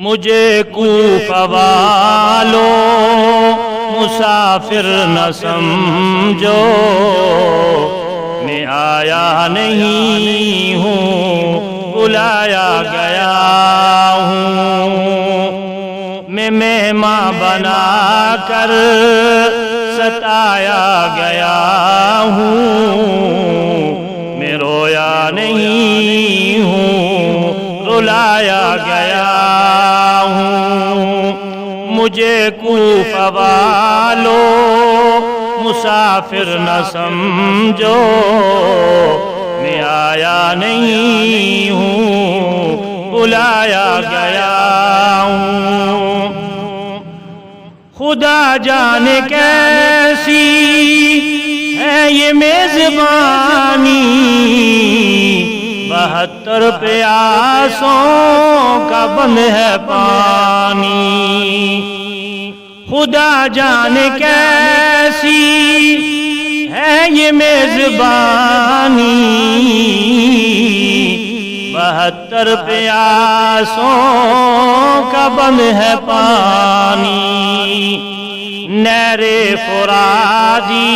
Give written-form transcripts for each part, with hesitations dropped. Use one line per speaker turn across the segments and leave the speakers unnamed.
مجھے کوفہ والوں مسافر نہ سمجھو، میں آیا نہیں ہوں بلایا گیا ہوں، میں مہمان بنا کر ستایا گیا ہوں، میں رویا نہیں ہوں رلایا گیا ہوں، مجھے کوفہ والوں مسافر نہ سمجھو، میں آیا نہیں ہوں بلایا گیا ہوں، خدا جانے کیسی ہے یہ میزبانی، 72 پیاسوں کا بند ہے پانی، خدا جانے کیسی ہے یہ میزبانی، 72 پیاسوں کا بند ہے پانی، نہر فرادی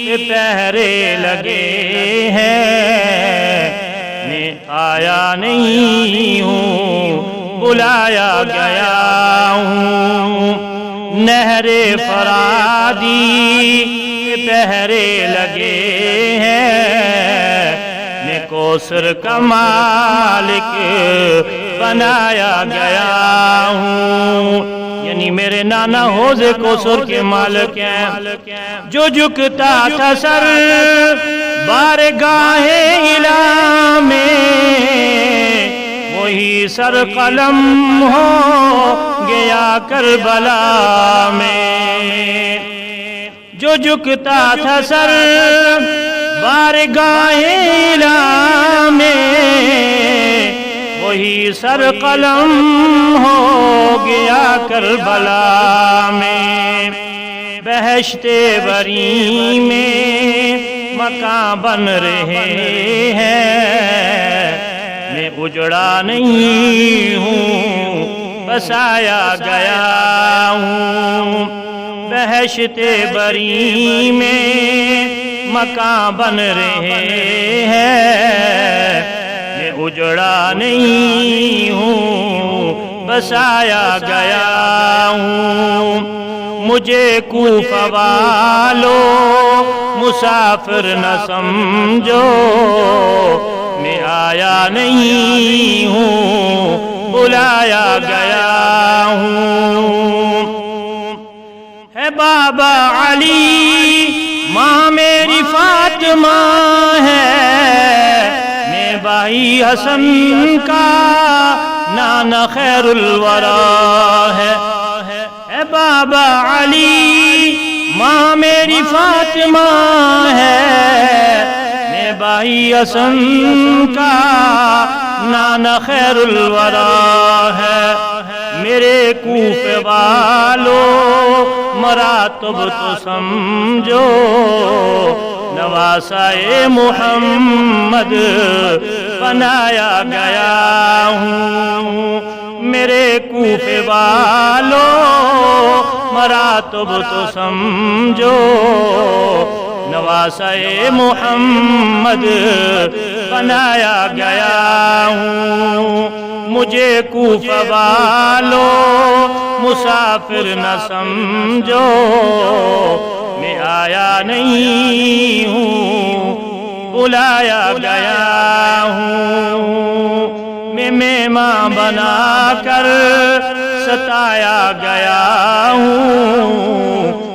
پہ پہرے لگے ہیں، میں آیا نہیں ہوں بلایا گیا ہوں، نہر فرادی پہ پہرے لگے ہیں، میں کوثر کا مالک بنایا گیا ہوں، یعنی میرے نانا حوض کوثر کے مالک ہیں، جو جھکتا تھا سر بارگاہ الہ میں، وہی سر قلم ہو گیا کربلا میں، جو جھکتا تھا سر بارگاہ الہ میں، وہی سر قلم ہو گیا کربلا میں، بہشت بری میں مکان بن رہے ہیں، میں اجڑا نہیں ہوں بسایا گیا ہوں، بہشت بری میں مکان بن رہے ہیں، میں اجڑا نہیں ہوں بسایا گیا ہوں، مجھے کوفہ والوں مسافر نہ سمجھو، میں آیا نہیں ہوں بلایا گیا ہوں، ہے بابا علی ماں میری فاطمہ ہے، میں بھائی حسن کا نانا خیر الورا ہے، بابا علی ماں میری فاطمہ ہے، میں بھائی حسن کا نانا خیر الورا ہے، میرے کوفے والوں مراتب تو سمجھو، نواسائے محمد بنایا گیا ہوں، میرے کوفے والوں مراتب تو سمجھو، نواسائے محمد بنایا گیا ہوں، مجھے کوفہ والوں مسافر نہ سمجھو، میں آیا نہیں ہوں بلایا گیا ہوں، میں مہمان بنا کر ستایا گیا ہوں،